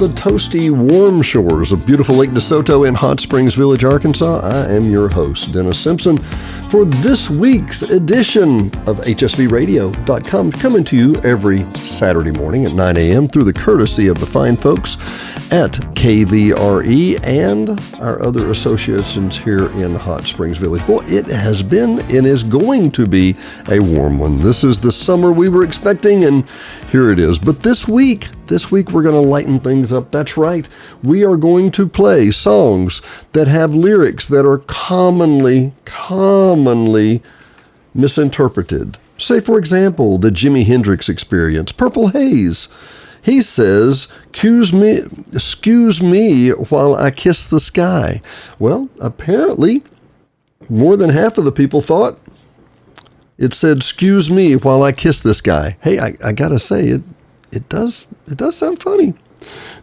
the toasty, warm shores of beautiful Lake DeSoto in Hot Springs Village, Arkansas, I am your host, Dennis Simpson, for this week's edition of HSVRadio.com, coming to you every Saturday morning at 9 a.m. through the courtesy of the fine folks at KVRE and our other associations here in Hot Springs Village. Boy, it has been and is going to be a warm one. This is the summer we were expecting, and here it is. But this week we're going to lighten things up. That's right. We are going to play songs that have lyrics that are commonly misinterpreted. Say, for example, the Jimi Hendrix Experience, Purple Haze. He says, excuse me while I kiss the sky. Well, apparently, more than half of the people thought it said, excuse me while I kiss this guy. Hey, I gotta say, it does sound funny.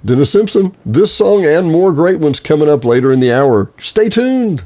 Dennis Simpson, this song and more great ones coming up later in the hour. Stay tuned.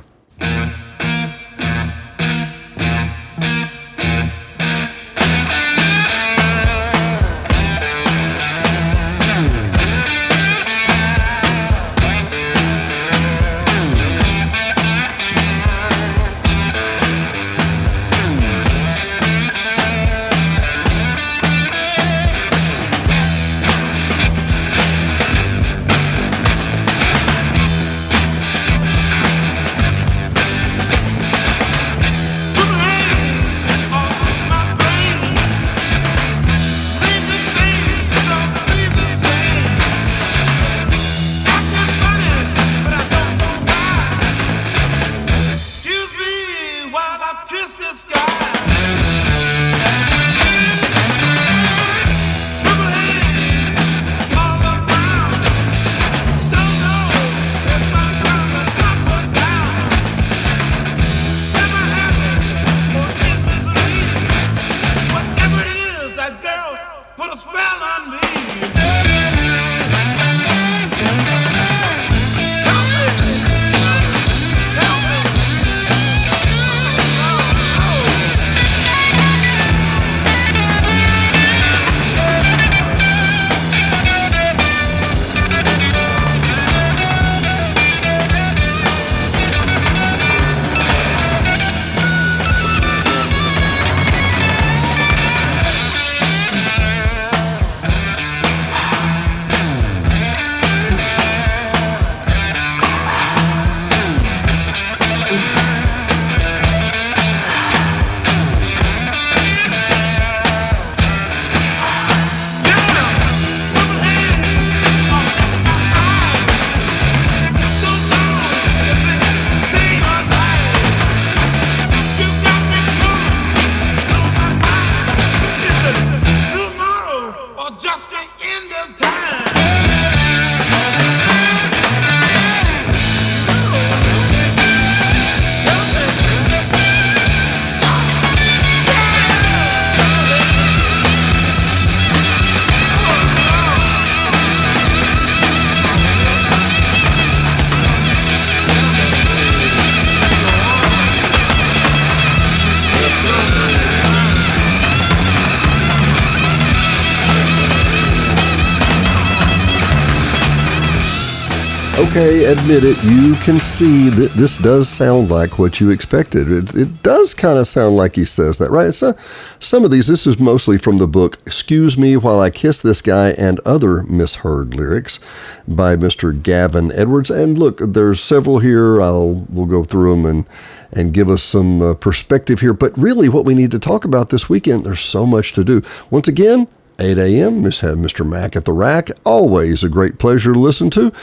Okay, admit it, you can see that this does sound like what you expected. It does kind of sound like he says that, right? So, some of these, this is mostly from the book, Excuse Me While I Kiss This Guy and Other Misheard Lyrics by Mr. Gavin Edwards. And look, there's several here. We'll go through them and give us some perspective here. But really what we need to talk about this weekend, there's so much to do. Once again, 8 a.m., Mr. Mac at the Rack. Always a great pleasure to listen to.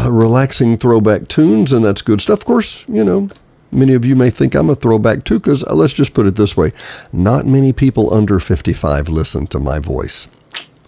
Relaxing throwback tunes, and that's good stuff. Of course, many of you may think I'm a throwback too, because let's just put it this way. Not many people under 55 listen to my voice.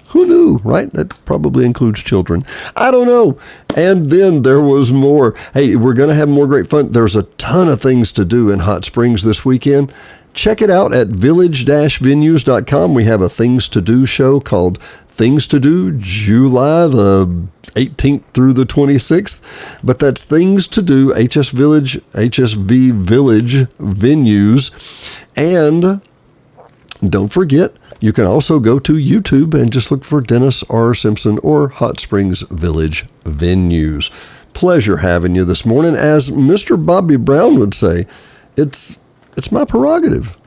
Who knew, right? That probably includes children. I don't know. And then there was more. Hey, we're going to have more great fun. There's a ton of things to do in Hot Springs this weekend. Check it out at village-venues.com. We have a Things to Do show called Things to Do, July the 18th through the 26th. But that's Things to Do, HSV Village Venues. And don't forget, You can also go to YouTube and just look for Dennis R. Simpson or Hot Springs Village Venues. Pleasure having you this morning. As Mr. Bobby Brown would say, it's my prerogative.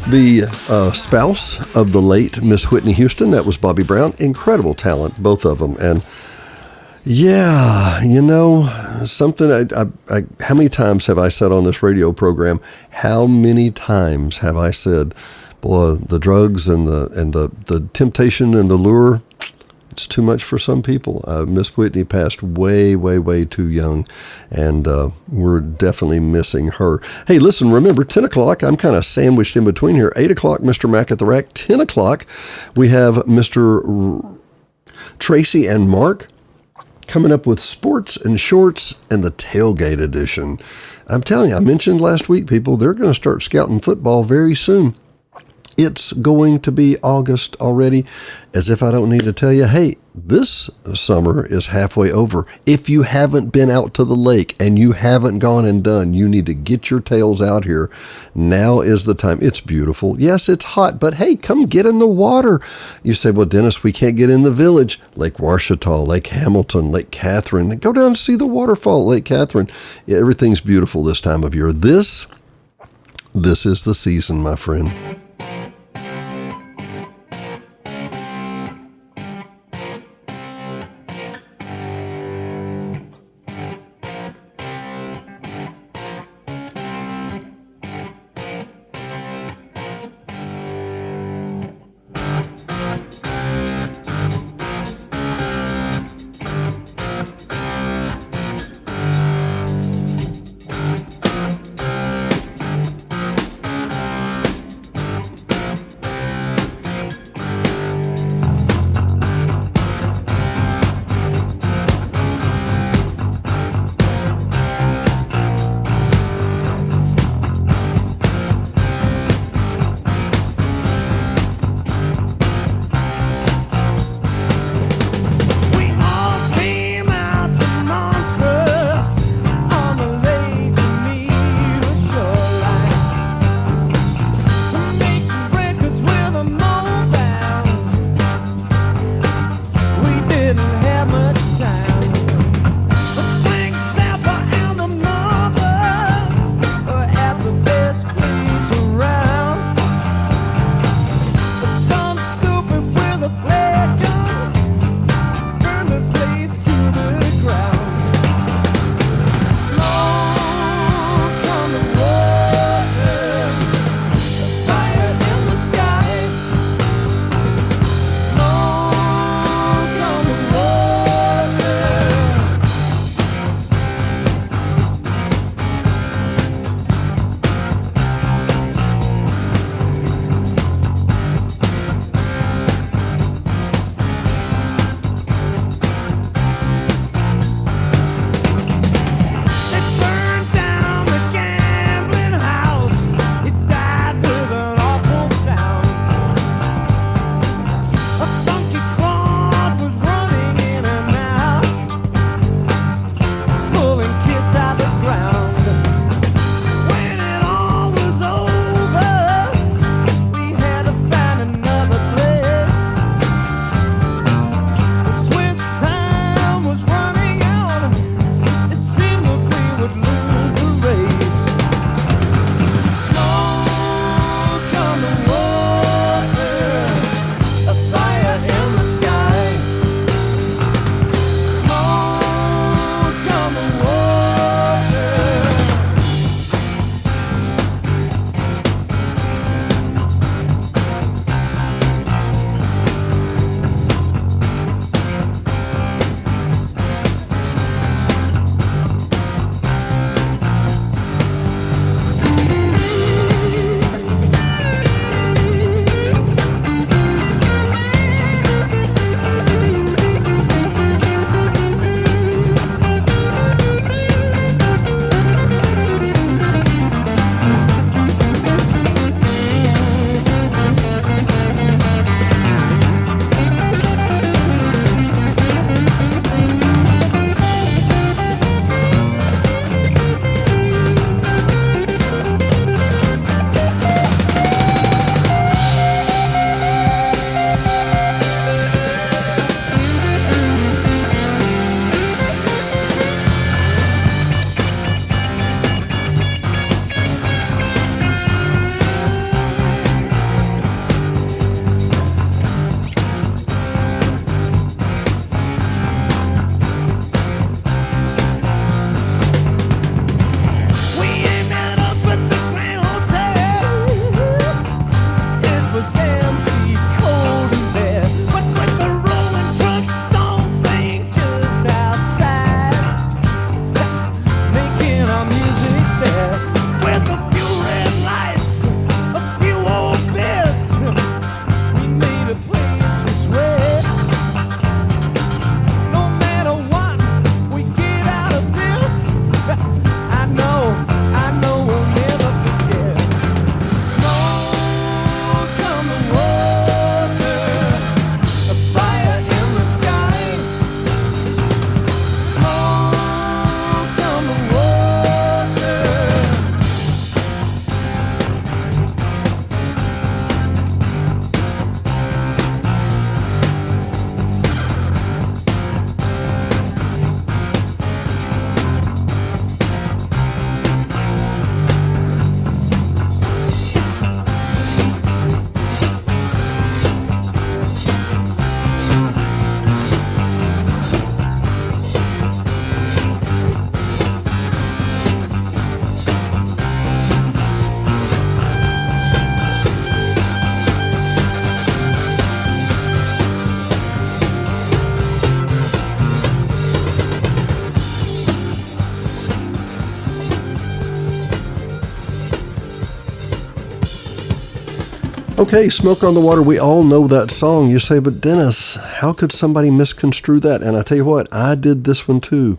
The spouse of the late Miss Whitney Houston, that was Bobby Brown. Incredible talent, both of them. And Yeah, something. How many times have I said on this radio program? How many times have I said, "Boy, the drugs and the temptation and the lure, it's too much for some people." Miss Whitney passed way, way, way too young, and we're definitely missing her. Hey, listen, remember, 10 o'clock, I'm kind of sandwiched in between here. 8 o'clock, Mr. Mac at the Rack. 10 o'clock, we have Mr. Tracy and Mark coming up with Sports and Shorts and the Tailgate Edition. I'm telling you, I mentioned last week, people, they're going to start scouting football very soon. It's going to be August already, as if I don't need to tell you, hey, this summer is halfway over. If you haven't been out to the lake and you haven't gone and done, you need to get your tails out here. Now is the time. It's beautiful. Yes, it's hot, but hey, come get in the water. You say, well, Dennis, we can't get in the village. Lake Ouachita, Lake Hamilton, Lake Catherine. Go down to see the waterfall, Lake Catherine. Everything's beautiful this time of year. This is the season, my friend. Okay, Smoke on the Water, we all know that song. You say, but Dennis, how could somebody misconstrue that? And I tell you what, I did this one too.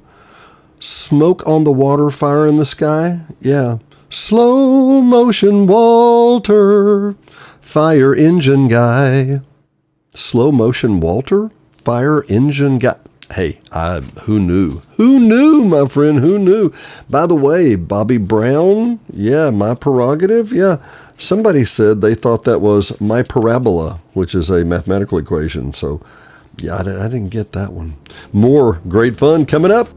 Smoke on the Water, Fire in the Sky? Yeah. Slow motion Walter, fire engine guy. Slow motion Walter, fire engine guy. Hey, who knew? Who knew, my friend? Who knew? By the way, Bobby Brown, yeah, My Prerogative, yeah. Somebody said they thought that was my parabola, which is a mathematical equation. So, yeah, I didn't get that one. More great fun coming up.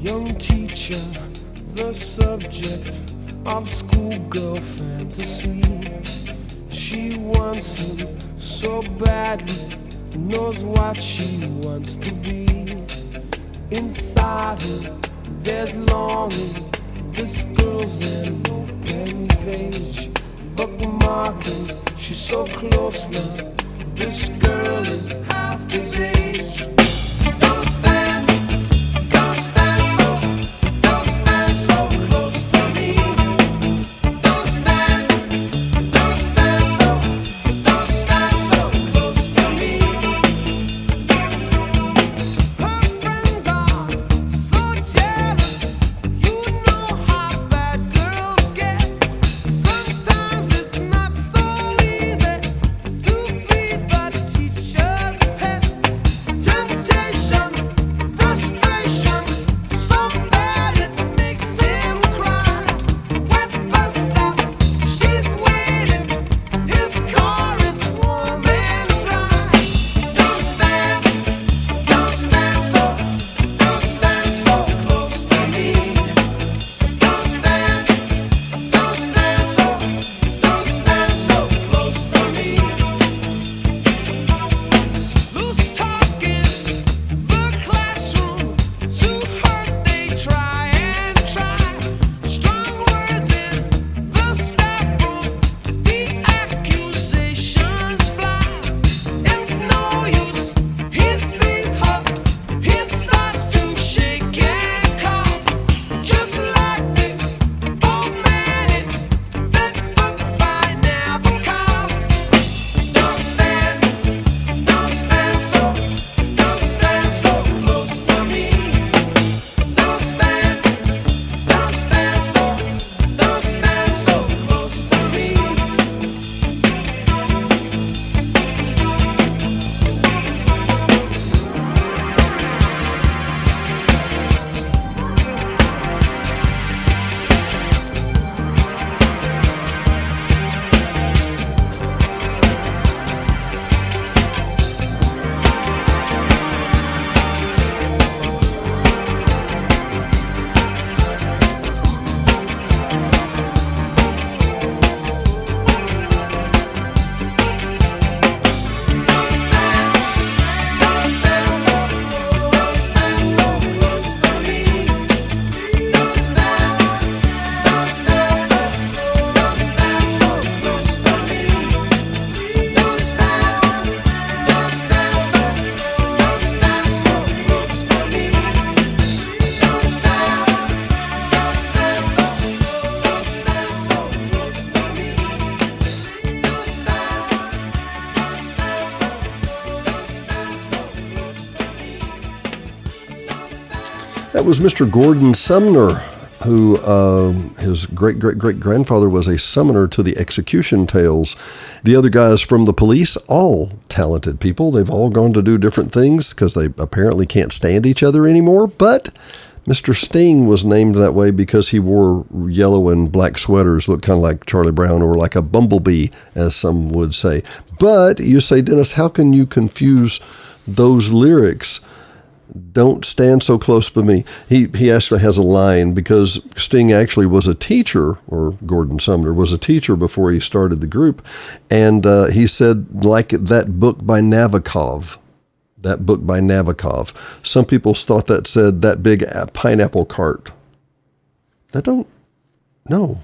Young teacher, the subject of schoolgirl fantasy. She wants him so badly, knows what she wants to be. Inside her, there's longing. This girl's an open page, bookmarking. She's so close now. This girl is half his age. Don't stand. That was Mr. Gordon Sumner, who his great-great-great-grandfather was a summoner to the execution tales. The other guys from the Police, all talented people. They've all gone to do different things because they apparently can't stand each other anymore. But Mr. Sting was named that way because he wore yellow and black sweaters, looked kind of like Charlie Brown or like a bumblebee, as some would say. But you say, Dennis, how can you confuse those lyrics? don't stand so close to me. He actually has a line because Sting actually was a teacher, or Gordon Sumner was a teacher before he started the group. And he said, like that book by Nabokov, some people thought that said that big pineapple cart. I don't, no,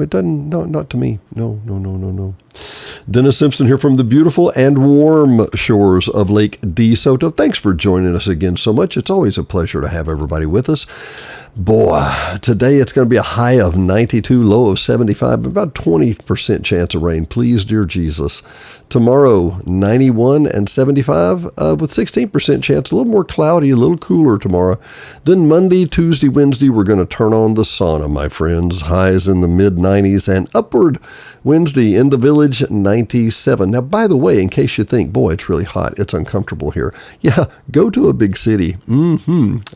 it doesn't, no, not to me. No. Dennis Simpson here from the beautiful and warm shores of Lake DeSoto. Thanks for joining us again so much. It's always a pleasure to have everybody with us. Boy, today it's going to be a high of 92, low of 75, about 20% chance of rain. Please, dear Jesus. Tomorrow, 91 and 75 with 16% chance, a little more cloudy, a little cooler tomorrow. Then Monday, Tuesday, Wednesday, we're going to turn on the sauna, my friends. Highs in the mid-90s and upward. Wednesday in the Village, 97. Now, by the way, in case you think, boy, it's really hot, it's uncomfortable here. Yeah, go to a big city.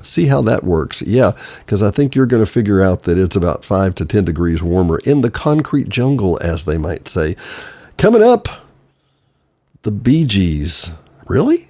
See how that works. Yeah, because I think you're going to figure out that it's about 5 to 10 degrees warmer in the concrete jungle, as they might say. Coming up, the Bee Gees. Really?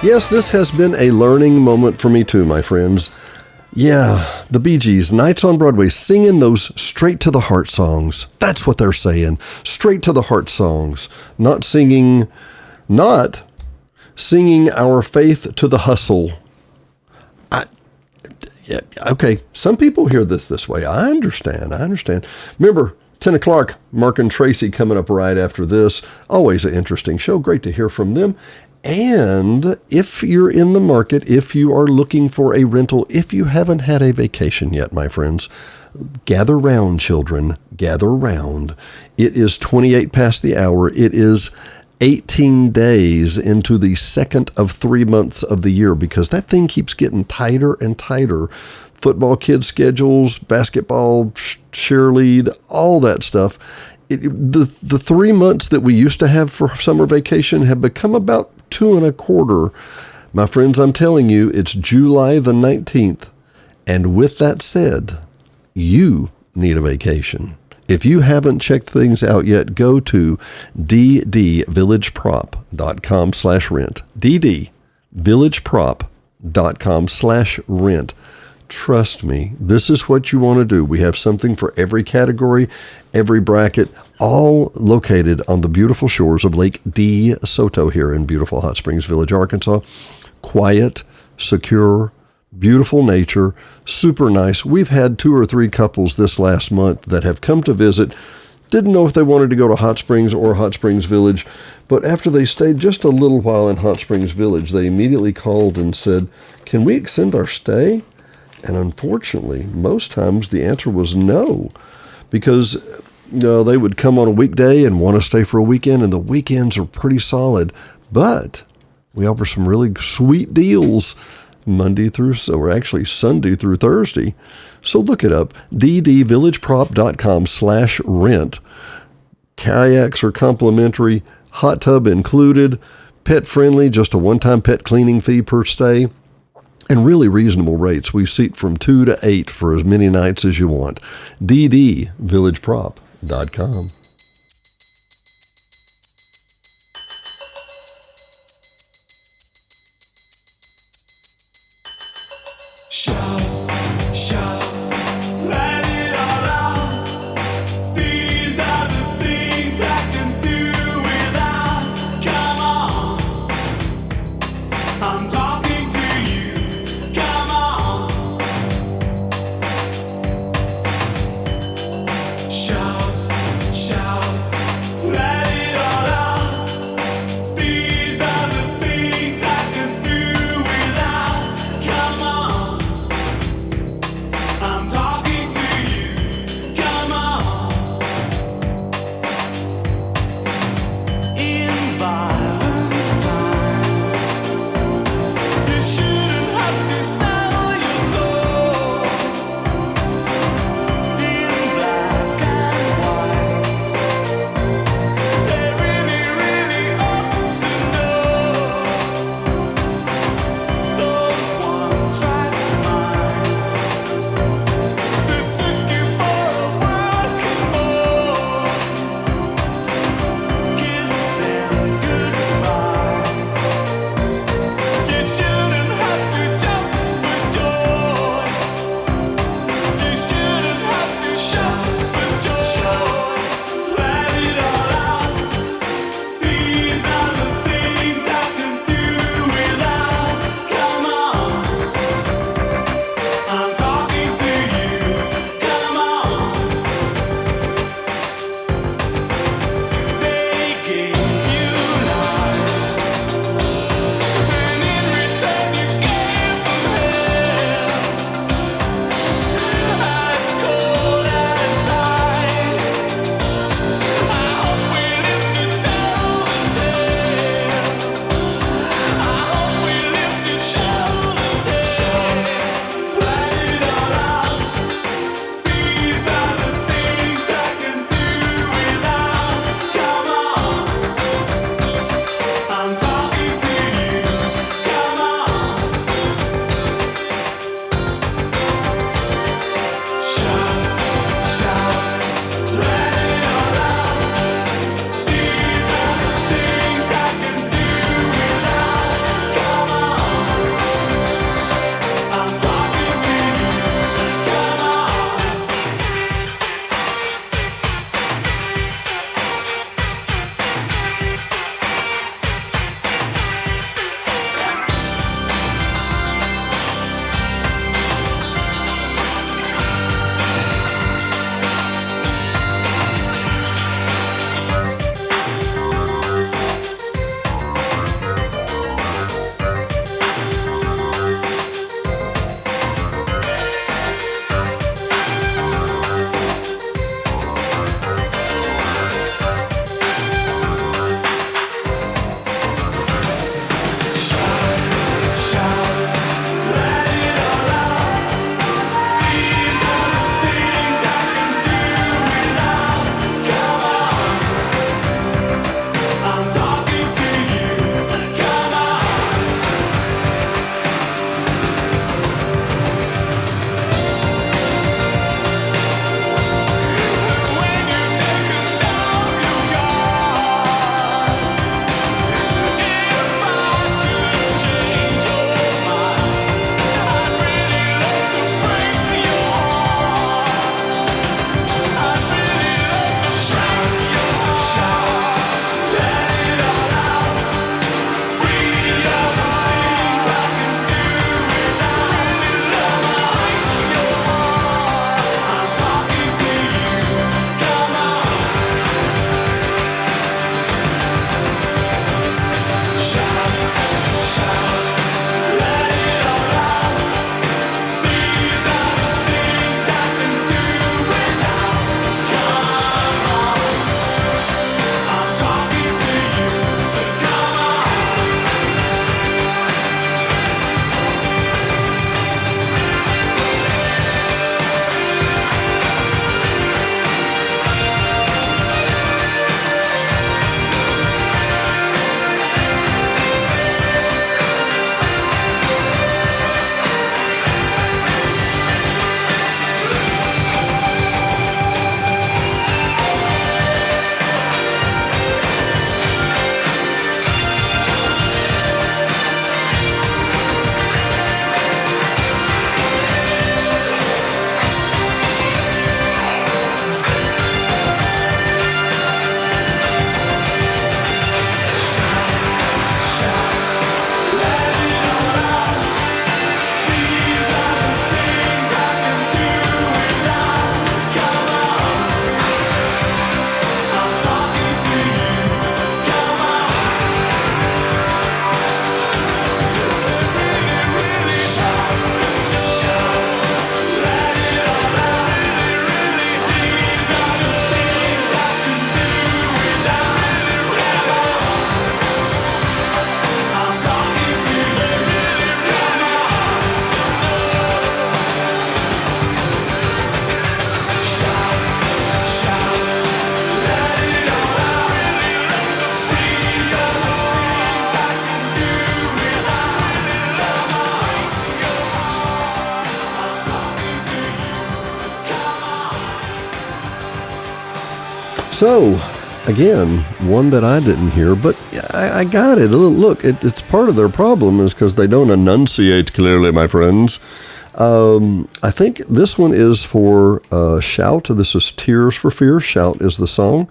Yes, this has been a learning moment for me too, my friends. Yeah, the Bee Gees, Nights on Broadway, singing those straight to the heart songs. That's what they're saying. Straight to the heart songs. Not singing our faith to the hustle. Yeah, okay, some people hear this way. I understand. Remember, 10 o'clock, Mark and Tracy coming up right after this. Always an interesting show. Great to hear from them. And if you're in the market, if you are looking for a rental, if you haven't had a vacation yet, my friends, gather round, children. Gather round. It is 28 past the hour. It is 18 days into the second of 3 months of the year, because that thing keeps getting tighter and tighter. Football kids' schedules, basketball, cheerlead, all that stuff. The 3 months that we used to have for summer vacation have become about 2.25. My friends, I'm telling you, it's July the 19th. And with that said, you need a vacation. If you haven't checked things out yet, go to ddvillageprop.com/rent. ddvillageprop.com/rent. Trust me, this is what you want to do. We have something for every category, every bracket, all located on the beautiful shores of Lake DeSoto here in beautiful Hot Springs Village, Arkansas. Quiet, secure, beautiful nature, super nice. We've had 2 or 3 couples this last month that have come to visit, didn't know if they wanted to go to Hot Springs or Hot Springs Village, but after they stayed just a little while in Hot Springs Village, they immediately called and said, "Can we extend our stay?" And unfortunately, most times the answer was no, because they would come on a weekday and want to stay for a weekend, and the weekends are pretty solid. But we offer some really sweet deals Sunday through Thursday. So look it up, ddvillageprop.com/rent. Kayaks are complimentary, hot tub included, pet friendly, just a one-time pet cleaning fee per stay. And really reasonable rates. We seat from 2 to 8 for as many nights as you want. ddvillageprop.com. Shout, So, again, one that I didn't hear, but I got it. Look, it's part of their problem is because they don't enunciate clearly, my friends. I think this one is for Shout. This is Tears for Fears. Shout is the song.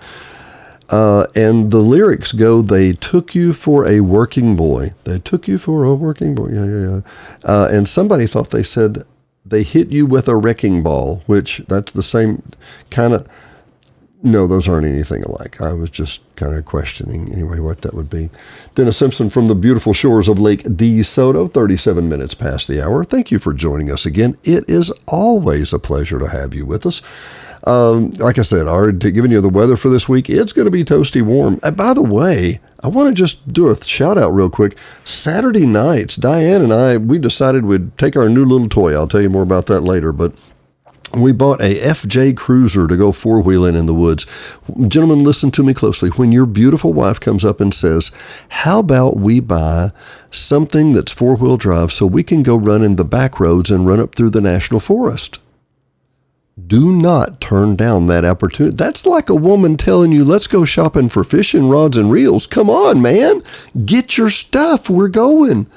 And the lyrics go, they took you for a working boy. They took you for a working boy. Yeah. And somebody thought they said they hit you with a wrecking ball, which that's the same kind of... No, those aren't anything alike. I was just kind of questioning anyway what that would be. Dennis Simpson from the beautiful shores of Lake DeSoto, 37 minutes past the hour. Thank you for joining us again. It is always a pleasure to have you with us. Like I said, I already given you the weather for this week. It's going to be toasty warm. And by the way, I want to just do a shout out real quick. Saturday nights, Diane and I, we decided we'd take our new little toy. I'll tell you more about that later, but we bought a FJ Cruiser to go four-wheeling in the woods. Gentlemen, listen to me closely. When your beautiful wife comes up and says, how about we buy something that's four-wheel drive so we can go run in the back roads and run up through the national forest? Do not turn down that opportunity. That's like a woman telling you, let's go shopping for fishing rods and reels. Come on, man. Get your stuff. We're going.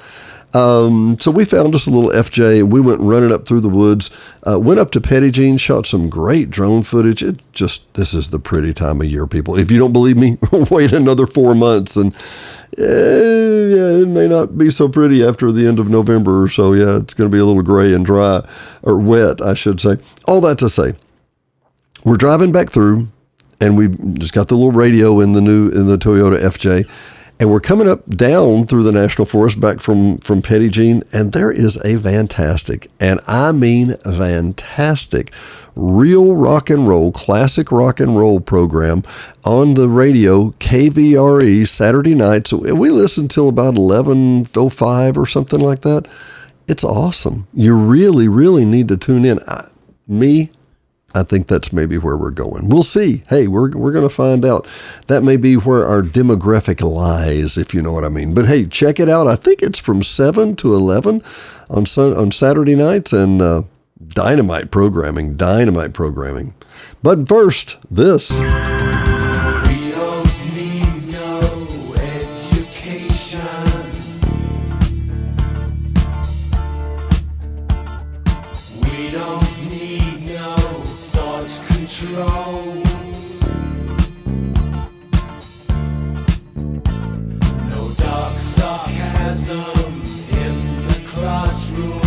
So we found us a little FJ. We went running up through the woods, went up to Petit Jean, shot some great drone footage. This is the pretty time of year, people. If you don't believe me, wait another 4 months and it may not be so pretty after the end of November or so. Yeah, it's going to be a little gray and dry, or wet, I should say. All that to say, we're driving back through and we just got the little radio in the Toyota FJ. And we're coming down through the National Forest back from Petit Jean, and there is a fantastic, and I mean fantastic, real rock and roll, classic rock and roll program on the radio, KVRE, Saturday nights. We listen till about 11:05 or something like that. It's awesome. You really, really need to tune in. I think that's maybe where we're going. We'll see. Hey, we're going to find out. That may be where our demographic lies, if you know what I mean. But hey, check it out. I think it's from 7 to 11 on Saturday nights, and dynamite programming. But first, this. We don't need no education. We don't need no thought control. No dark sarcasm in the classroom.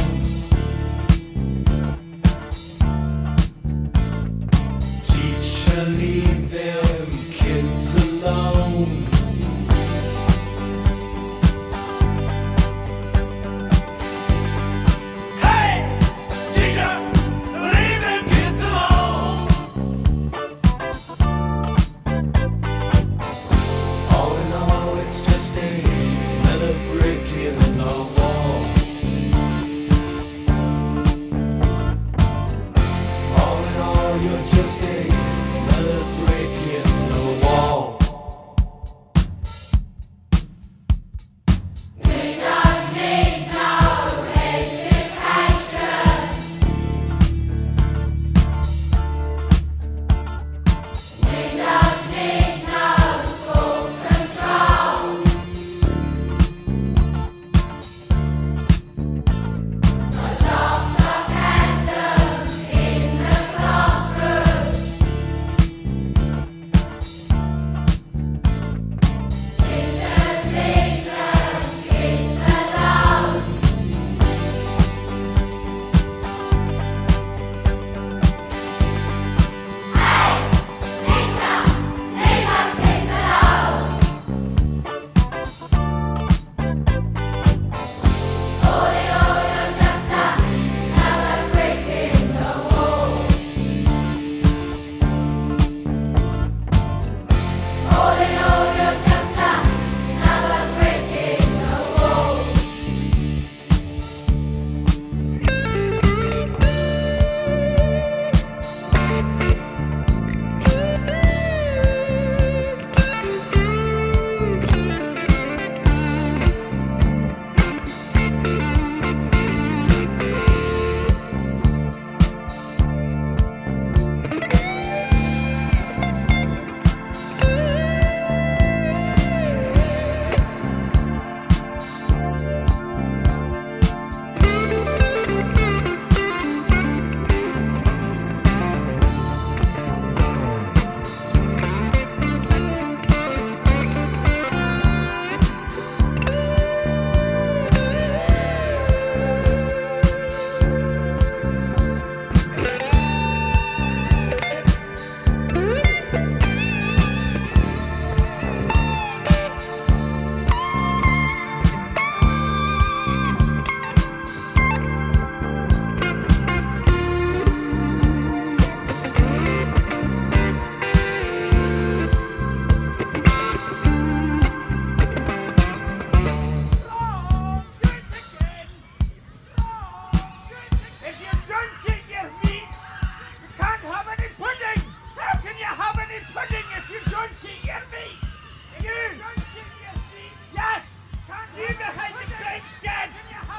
Teacher, leave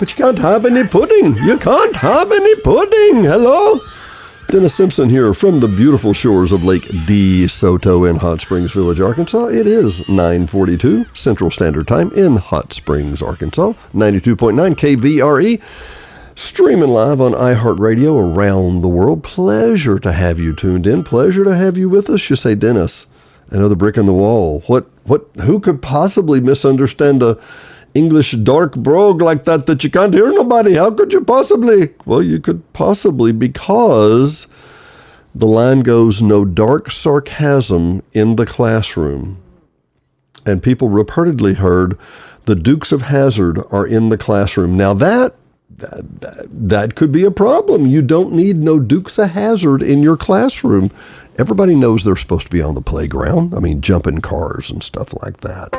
But you can't have any pudding. You can't have any pudding. Hello? Dennis Simpson here from the beautiful shores of Lake DeSoto in Hot Springs Village, Arkansas. It is 9:42 Central Standard Time in Hot Springs, Arkansas. 92.9 KVRE. Streaming live on iHeartRadio around the world. Pleasure to have you tuned in. Pleasure to have you with us. You say, Dennis, another brick in the wall. Who could possibly misunderstand a English dark brogue like that you can't hear nobody? How could you possibly? Well, you could possibly because the line goes, no dark sarcasm in the classroom. And people reportedly heard the Dukes of Hazzard are in the classroom. Now that could be a problem. You don't need no Dukes of Hazzard in your classroom. Everybody knows they're supposed to be on the playground. I mean, jumping cars and stuff like that.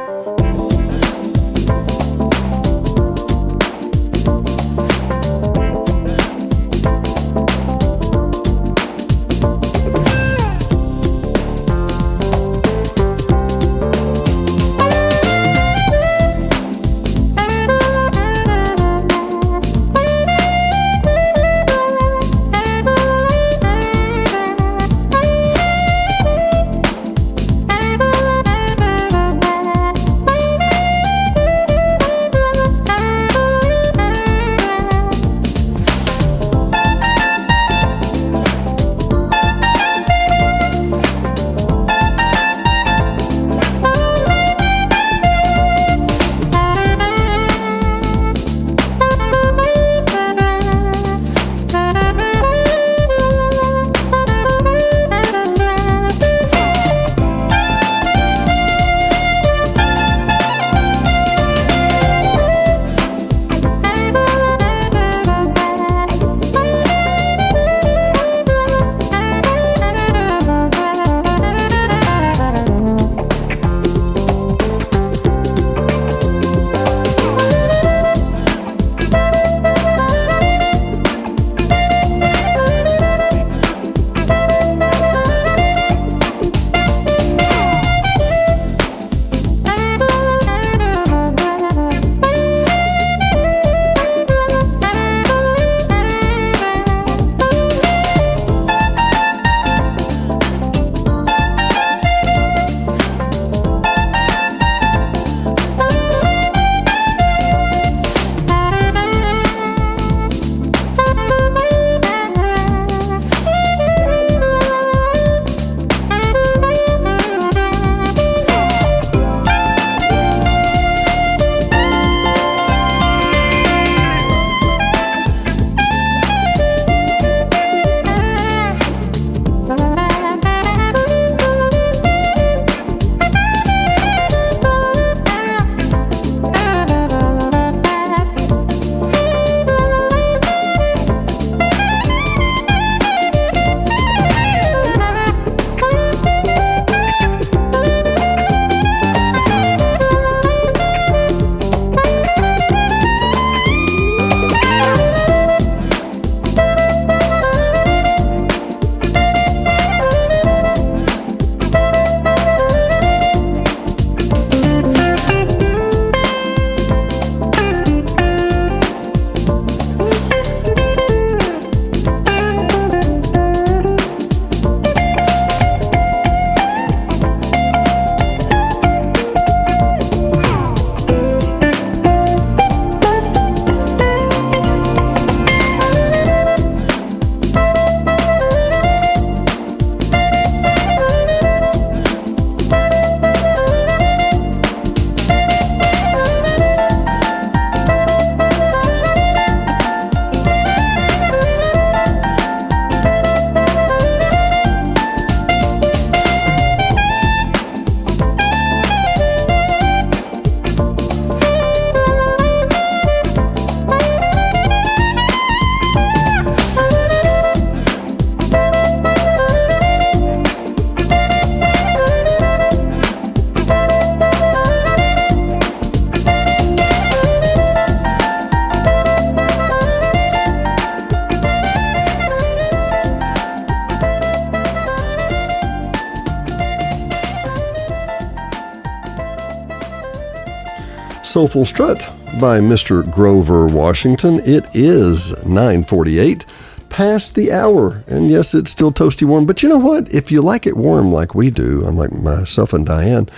Soulful Strut by Mr. Grover Washington. It is 9:48 past the hour, and yes, it's still toasty warm, but you know what? If you like it warm like we do, I'm like myself and Diane,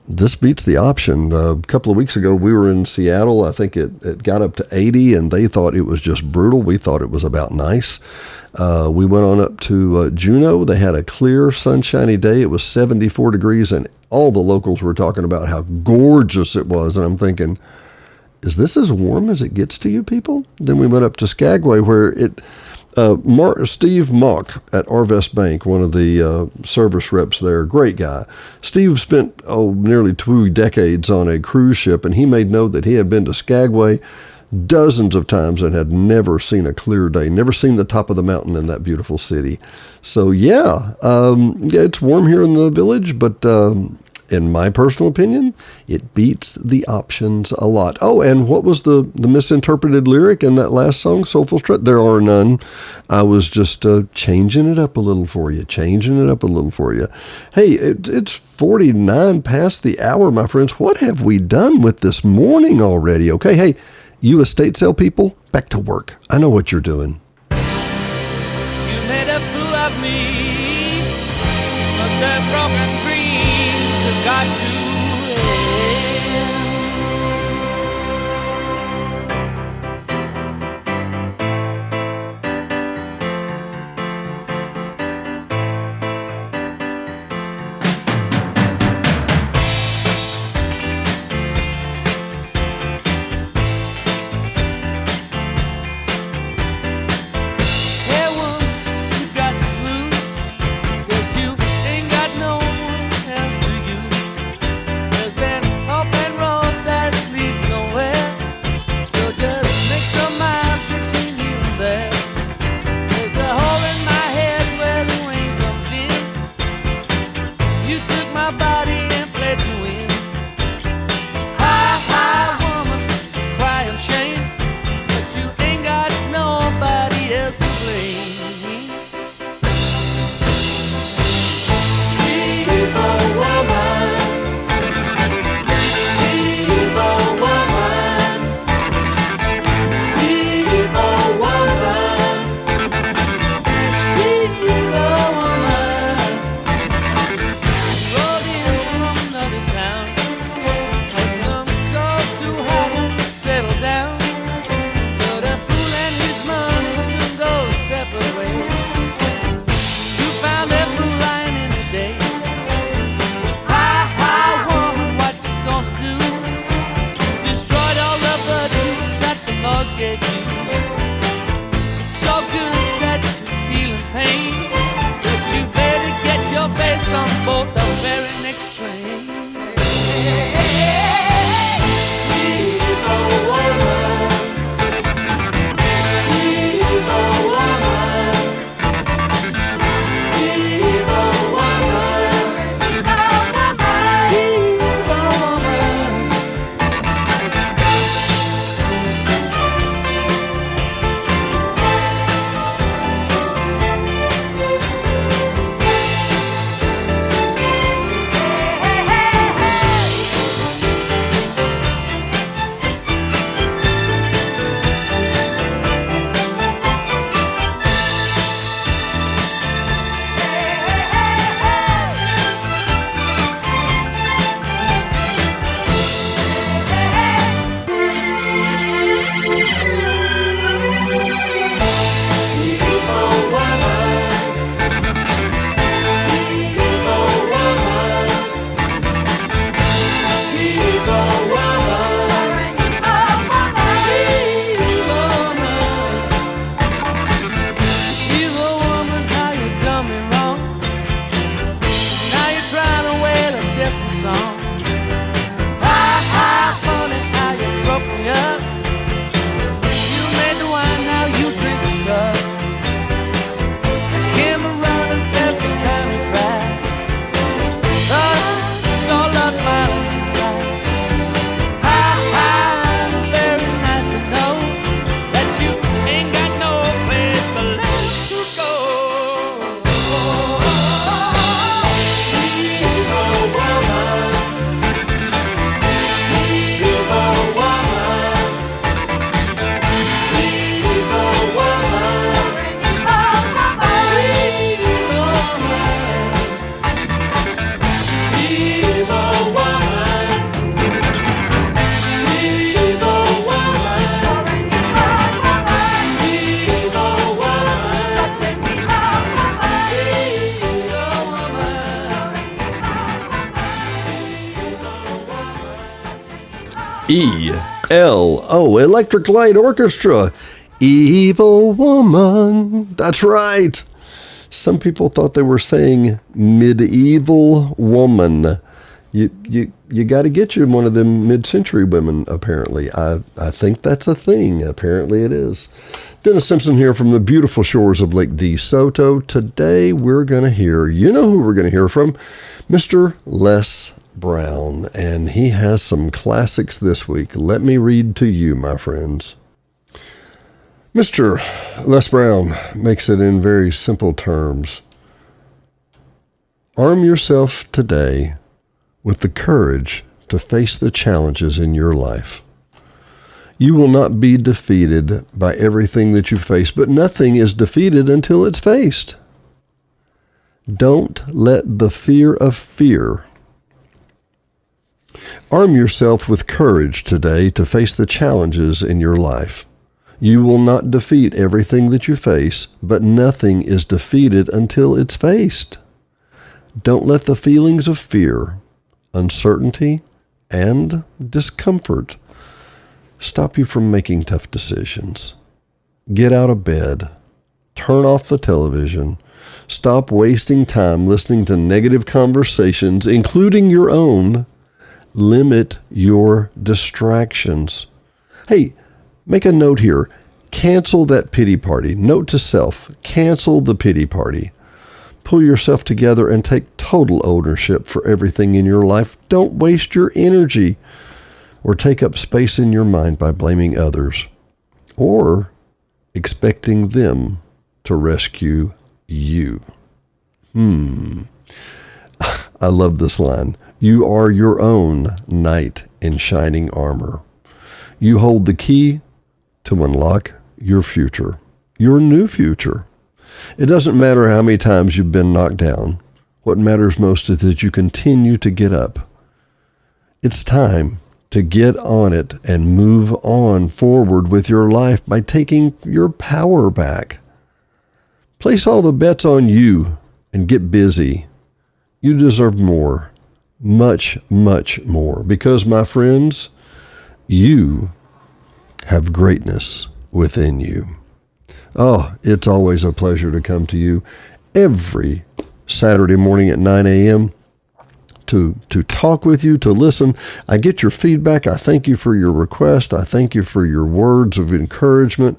this beats the option. A couple of weeks ago, we were in Seattle. I think it got up to 80, and they thought it was just brutal. We thought it was about nice. We went on up to Juneau. They had a clear, sunshiny day. It was 74 degrees, and all the locals were talking about how gorgeous it was. And I'm thinking, is this as warm as it gets to you people? Then we went up to Skagway, where Steve Mock at Arvest Bank, one of the service reps there, great guy. Steve spent nearly 2 decades on a cruise ship, and he made note that he had been to Skagway dozens of times and had never seen a clear day, never seen the top of the mountain in that beautiful city. So yeah, it's warm here in the village, but in my personal opinion, it beats the options a lot. Oh, and what was the misinterpreted lyric in that last song, Soulful Strut? There are none. I was just changing it up a little for you. Hey, it's 49 past the hour, my friends. What have we done with this morning already? Okay, hey, you estate sale people, back to work. I know what you're doing. You made a fool of me, but the broken dreams have got to end. Hey, woman, you got the blues, 'cause you ain't got no one else to use. There's an open road that leads nowhere, so just make some miles between you and there. There's a hole in my head where the rain comes in. You took my body and played to win. Hi, hi, woman, crying shame, but you ain't got nobody else to blame. Evil woman, evil woman, evil woman, evil woman. Rode in from another town, had some gold too hot to settle down. But a fool and his money soon go separate ways. You found that fool lying in the day. Hi, hi, woman, what you gonna do? Destroyed all the virtues that the Lord gave you. It's so good that you're feeling pain, but you better get your face on board the very next train. Evil woman, evil woman, evil woman, evil woman. ELO, Electric Light Orchestra, Evil Woman. That's right. Some people thought they were saying medieval woman. You got to get you one of them mid-century women, apparently. I think that's a thing. Apparently it is. Dennis Simpson here from the beautiful shores of Lake DeSoto. Today we're going to hear, you know who we're going to hear from? Mr. Les Brown. And he has some classics this week. Let me read to you, my friends. Mr. Les Brown makes it in very simple terms. Arm yourself today with the courage to face the challenges in your life. You will not be defeated by everything that you face, but nothing is defeated until it's faced. Don't let the fear of fear. Arm yourself with courage today to face the challenges in your life. You will not defeat everything that you face, but nothing is defeated until it's faced. Don't let the feelings of fear, uncertainty, and discomfort stop you from making tough decisions. Get out of bed. Turn off the television. Stop wasting time listening to negative conversations, including your own. Limit your distractions. Hey, make a note here. Cancel that pity party. Note to self, cancel the pity party. Pull yourself together and take total ownership for everything in your life. Don't waste your energy or take up space in your mind by blaming others or expecting them to rescue you. I love this line. You are your own knight in shining armor. You hold the key to unlock your future, your new future. It doesn't matter how many times you've been knocked down. What matters most is that you continue to get up. It's time to get on it and move on forward with your life by taking your power back. Place all the bets on you and get busy. You deserve more, much, much more, because, my friends, you have greatness within you. Oh, it's always a pleasure to come to you every Saturday morning at 9 a.m. to talk with you, to listen. I get your feedback. I thank you for your request. I thank you for your words of encouragement.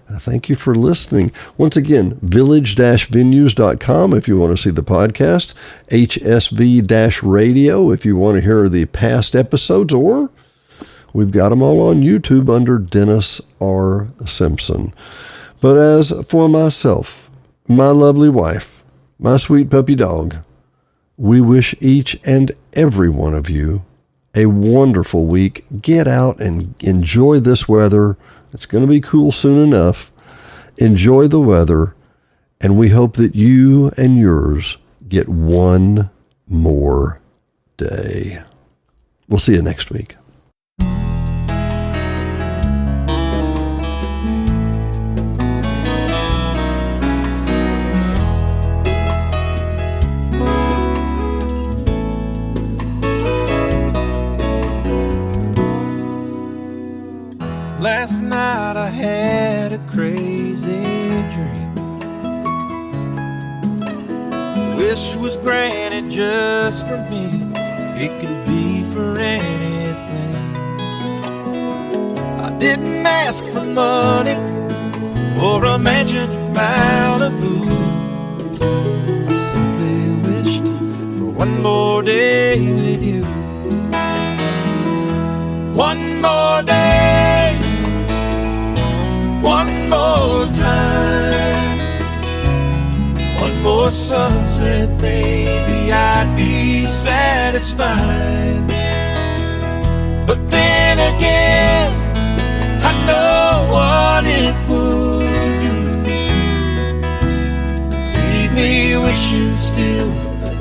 I thank you for listening. Once again, village-venues.com if you want to see the podcast, HSV-radio if you want to hear the past episodes, or we've got them all on YouTube under Dennis R. Simpson. But as for myself, my lovely wife, my sweet puppy dog, we wish each and every one of you a wonderful week. Get out and enjoy this weather. It's going to be cool soon enough. Enjoy the weather, and we hope that you and yours get one more day. We'll see you next week. Last night I had a crazy dream. Wish was granted just for me. It could be for anything. I didn't ask for money or a mansion in Malibu. I simply wished for one more day with you. One more day, one more time, one more sunset, baby, I'd be satisfied. But then again, I know what it would do. Leave me wishing still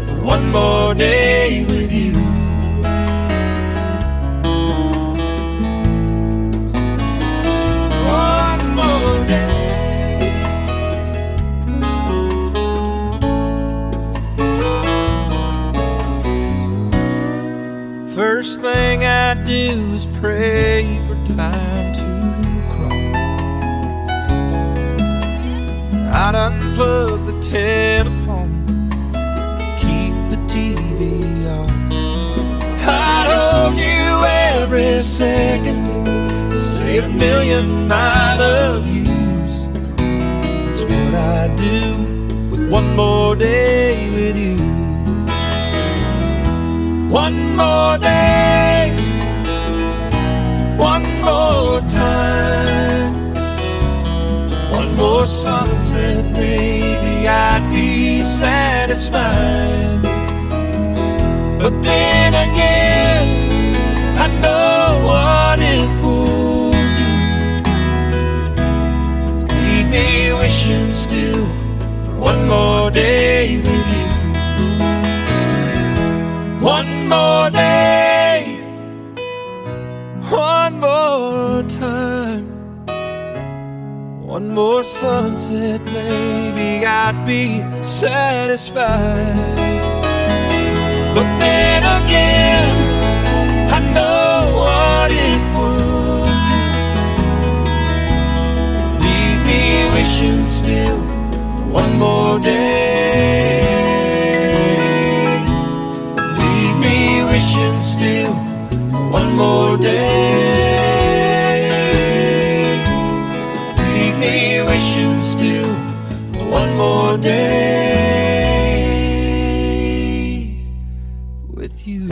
for one more day with you. First thing I do do is pray for time to crawl. I'd unplug the telephone, keep the TV off. I'd hold you every second, say a million I love yous. That's what I do with one more day with you. One more day, one more time, one more sunset, maybe I'd be satisfied. But then again, I know what it would do. Leave me wishing still for one more day with you. One more day, one more time, one more sunset, maybe I'd be satisfied. But then again, I know what it would do. Leave me wishing still for one more day. Leave me wishing still for one more day. Leave me wishing still for one more day with you.